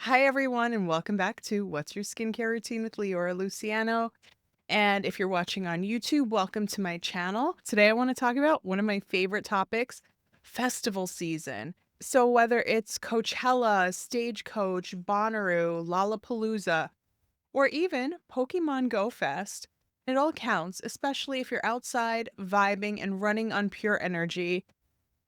Hi, everyone, and welcome back to What's Your Skincare Routine with LeAura Luciano. And if you're watching on YouTube, welcome to my channel. Today, I want to talk about one of my favorite topics, festival season. So, whether it's Coachella, Stagecoach, Bonnaroo, Lollapalooza, or even Pokemon Go Fest, it all counts, especially if you're outside, vibing, and running on pure energy.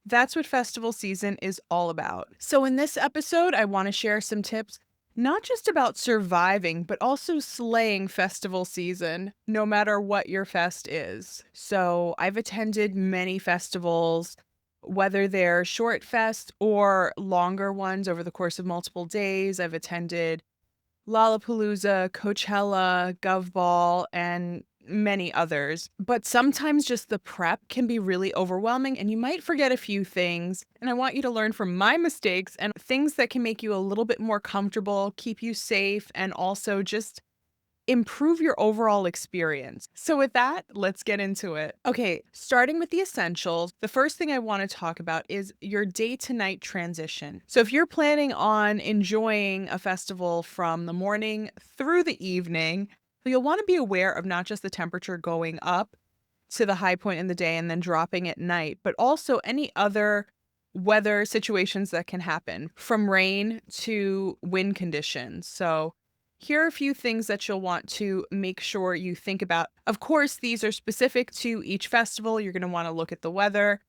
That's what festival season is all about. So, in this episode, I want to share some tips not just about surviving, but also slaying festival season, no matter what your fest is. So, I've attended many festivals, whether they're short fests or longer ones over the course of multiple days. I've attended Lollapalooza, Coachella, Gov Ball, and many others. But sometimes just the prep can be really overwhelming and you might forget a few things. And I want you to learn from my mistakes and things that can make you a little bit more comfortable, keep you safe, and also just improve your overall experience. So, with that, let's get into it. Okay, starting with the essentials, the first thing I want to talk about is your day to night transition. So, if you're planning on enjoying a festival from the morning through the evening, you'll want to be aware of not just the temperature going up to the high point in the day and then dropping at night, but also any other weather situations that can happen from rain to wind conditions. So, here are a few things that you'll want to make sure you think about. Of course, these are specific to each festival. You're going to want to look at the weather,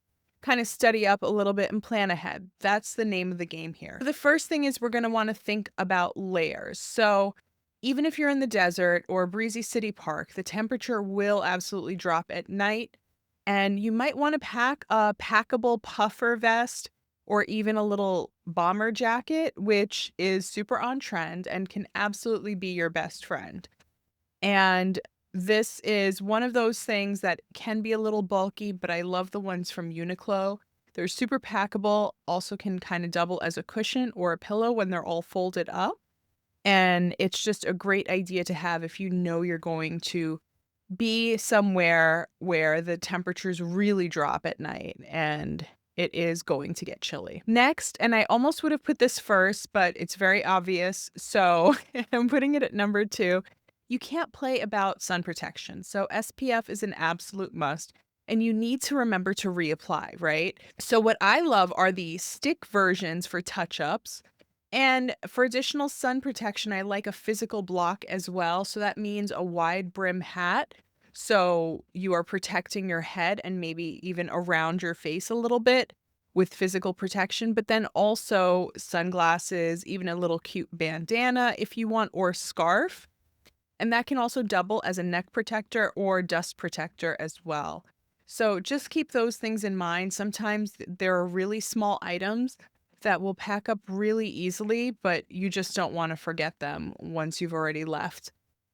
kind of study up a little bit and plan ahead. That's the name of the game here. The first thing is we're going to want to think about layers. So, even if you're in the desert or a breezy city park, the temperature will absolutely drop at night. And you might want to pack a packable puffer vest or even a little bomber jacket, which is super on trend and can absolutely be your best friend. And this is one of those things that can be a little bulky, but I love the ones from Uniqlo. They're super packable, also can kind of double as a cushion or a pillow when they're all folded up. And it's just a great idea to have if you know you're going to be somewhere where the temperatures really drop at night and it is going to get chilly. Next, and I almost would have put this first, but it's very obvious. So I'm putting it at number two. You can't play about sun protection. So SPF is an absolute must. And you need to remember to reapply, right? So, what I love are the stick versions for touch ups. And for additional sun protection, I like a physical block as well. So that means a wide brim hat. So you are protecting your head and maybe even around your face a little bit with physical protection, but then also sunglasses, even a little cute bandana if you want, or scarf. And that can also double as a neck protector or dust protector as well. So just keep those things in mind. Sometimes there are really small items that will pack up really easily, but you just don't want to forget them once you've already left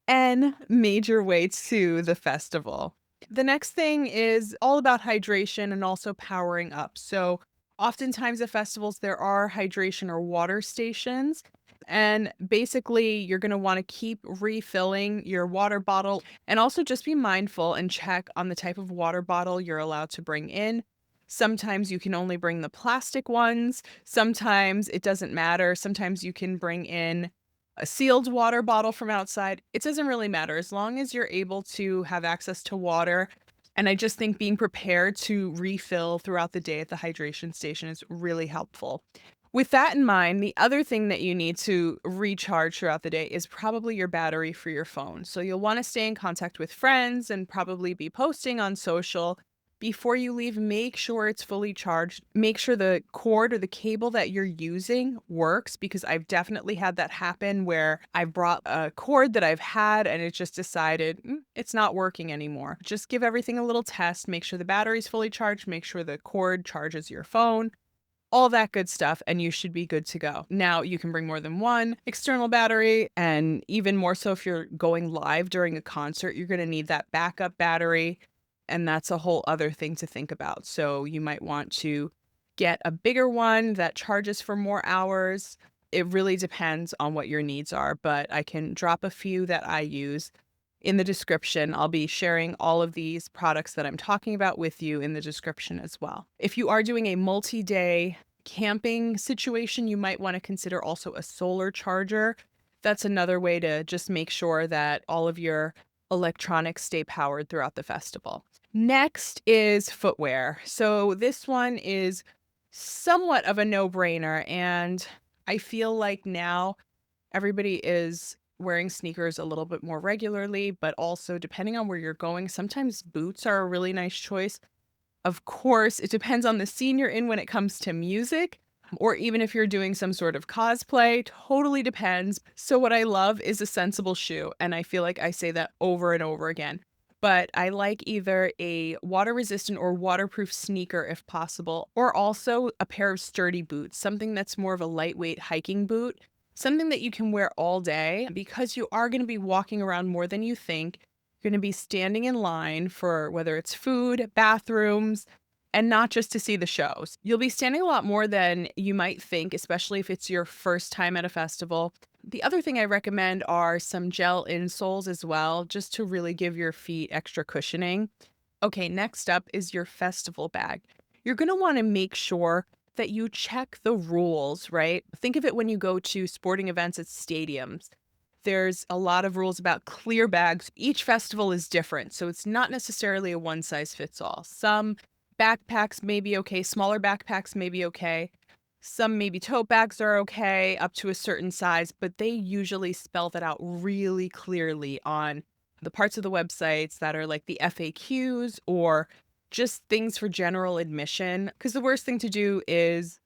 and made your way to the festival. The next thing is all about hydration and also powering up. So, oftentimes at festivals, there are hydration or water stations. And basically, you're going to want to keep refilling your water bottle and also just be mindful and check on the type of water bottle you're allowed to bring in. Sometimes you can only bring the plastic ones. Sometimes it doesn't matter. Sometimes you can bring in a sealed water bottle from outside. It doesn't really matter as long as you're able to have access to water. And I just think being prepared to refill throughout the day at the hydration station is really helpful. With that in mind, the other thing that you need to recharge throughout the day is probably your battery for your phone. So you'll want to stay in contact with friends and probably be posting on social. Before you leave, make sure it's fully charged. Make sure the cord or the cable that you're using works because I've definitely had that happen where I brought a cord that I've had and it just decided it's not working anymore. Just give everything a little test. Make sure the battery's fully charged. Make sure the cord charges your phone, all that good stuff, and you should be good to go. Now, you can bring more than one external battery, and even more so if you're going live during a concert, you're going to need that backup battery, and that's a whole other thing to think about. So, you might want to get a bigger one that charges for more hours. It really depends on what your needs are, but I can drop a few that I use in the description. I'll be sharing all of these products that I'm talking about with you in the description as well. If you are doing a multi-day camping situation, you might want to consider also a solar charger. That's another way to just make sure that all of your electronics stay powered throughout the festival. Next is footwear. So this one is somewhat of a no-brainer, and I feel like now everybody is wearing sneakers a little bit more regularly, but also depending on where you're going, sometimes boots are a really nice choice. Of course, it depends on the scene you're in when it comes to music, or even if you're doing some sort of cosplay, totally depends. So, what I love is a sensible shoe, and I feel like I say that over and over again. But I like either a water resistant or waterproof sneaker if possible, or also a pair of sturdy boots, something that's more of a lightweight hiking boot, something that you can wear all day because you are going to be walking around more than you think. You're going to be standing in line for whether it's food, bathrooms, and not just to see the shows. You'll be standing a lot more than you might think, especially if it's your first time at a festival. The other thing I recommend are some gel insoles as well, just to really give your feet extra cushioning. Okay, next up is your festival bag. You're going to want to make sure that you check the rules, right? Think of it when you go to sporting events at stadiums. There's a lot of rules about clear bags. Each festival is different, so it's not necessarily a one size fits all. Some backpacks may be okay, smaller backpacks may be okay. Some maybe tote bags are okay up to a certain size, but they usually spell that out really clearly on the parts of the websites that are like the FAQs or just things for general admission. Because the worst thing to do is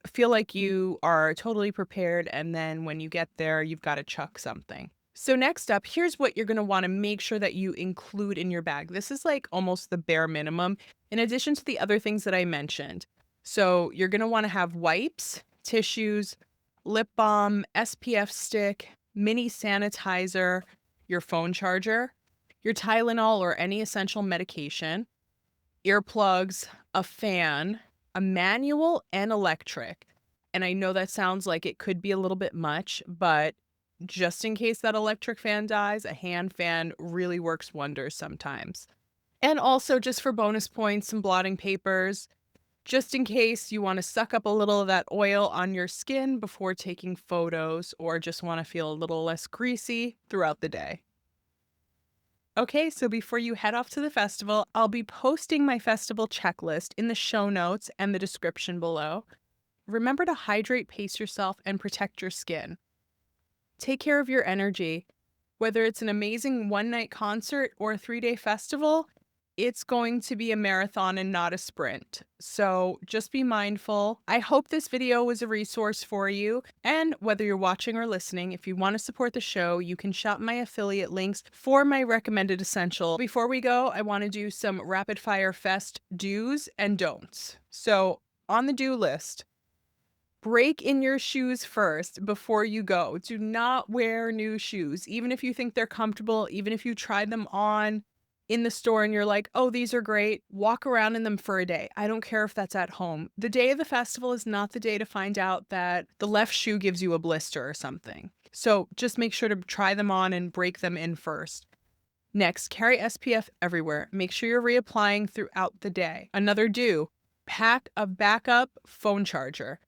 feel like you are totally prepared, and then when you get there, you've got to chuck something. So next up, here's what you're going to want to make sure that you include in your bag. This is like almost the bare minimum, in addition to the other things that I mentioned. So you're going to want to have wipes, tissues, lip balm, SPF stick, mini sanitizer, your phone charger, your Tylenol or any essential medication, earplugs, a fan, a manual, and electric. And I know that sounds like it could be a little bit much, but just in case that electric fan dies, a hand fan really works wonders sometimes. And also, just for bonus points, some blotting papers, just in case you want to suck up a little of that oil on your skin before taking photos or just want to feel a little less greasy throughout the day. Okay, so before you head off to the festival, I'll be posting my festival checklist in the show notes and the description below. Remember to hydrate, pace yourself, and protect your skin. Take care of your energy. Whether it's an amazing one-night concert or a 3-day festival, it's going to be a marathon and not a sprint. So just be mindful. I hope this video was a resource for you. And whether you're watching or listening, if you want to support the show, you can shop my affiliate links for my recommended essential. Before we go, I want to do some rapid fire fest do's and don'ts. So on the do list, break in your shoes first before you go. Do not wear new shoes, even if you think they're comfortable, even if you tried them on in the store and you're like, oh, these are great. Walk around in them for a day. I don't care if that's at home. The day of the festival is not the day to find out that the left shoe gives you a blister or something. So just make sure to try them on and break them in first. Next, carry SPF everywhere. Make sure you're reapplying throughout the day. Another do, pack a backup phone charger,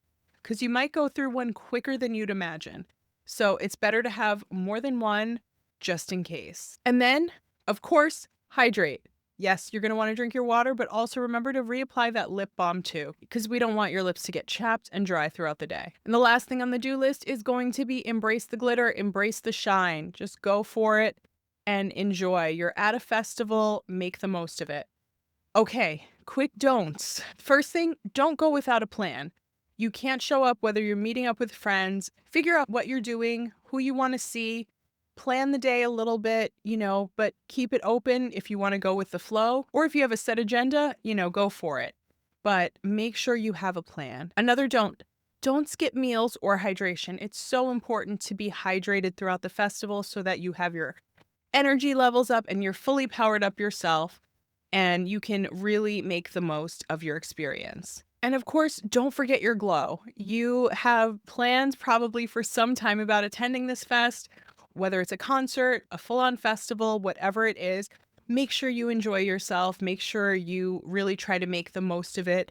because you might go through one quicker than you'd imagine. So it's better to have more than one just in case. And then, of course, hydrate. Yes, you're going to want to drink your water, but also remember to reapply that lip balm too, because we don't want your lips to get chapped and dry throughout the day. And the last thing on the do list is going to be embrace the glitter, embrace the shine. Just go for it and enjoy. You're at a festival, make the most of it. Okay, quick don'ts. First thing, don't go without a plan. You can't show up whether you're meeting up with friends. Figure out what you're doing, who you want to see. Plan the day a little bit, but keep it open if you want to go with the flow. Or if you have a set agenda, go for it. But make sure you have a plan. Another don't skip meals or hydration. It's so important to be hydrated throughout the festival so that you have your energy levels up and you're fully powered up yourself and you can really make the most of your experience. And of course, don't forget your glow. You have plans probably for some time about attending this fest, whether it's a concert, a full-on festival, whatever it is. Make sure you enjoy yourself. Make sure you really try to make the most of it.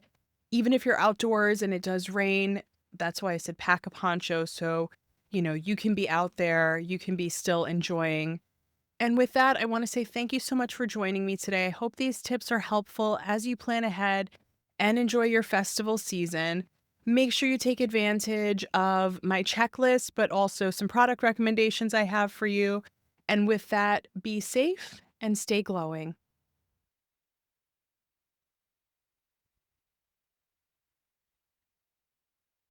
Even if you're outdoors and it does rain, that's why I said pack a poncho so, you can be out there, you can be still enjoying. And with that, I want to say thank you so much for joining me today. I hope these tips are helpful as you plan ahead and enjoy your festival season. Make sure you take advantage of my checklist, but also some product recommendations I have for you. And with that, be safe and stay glowing.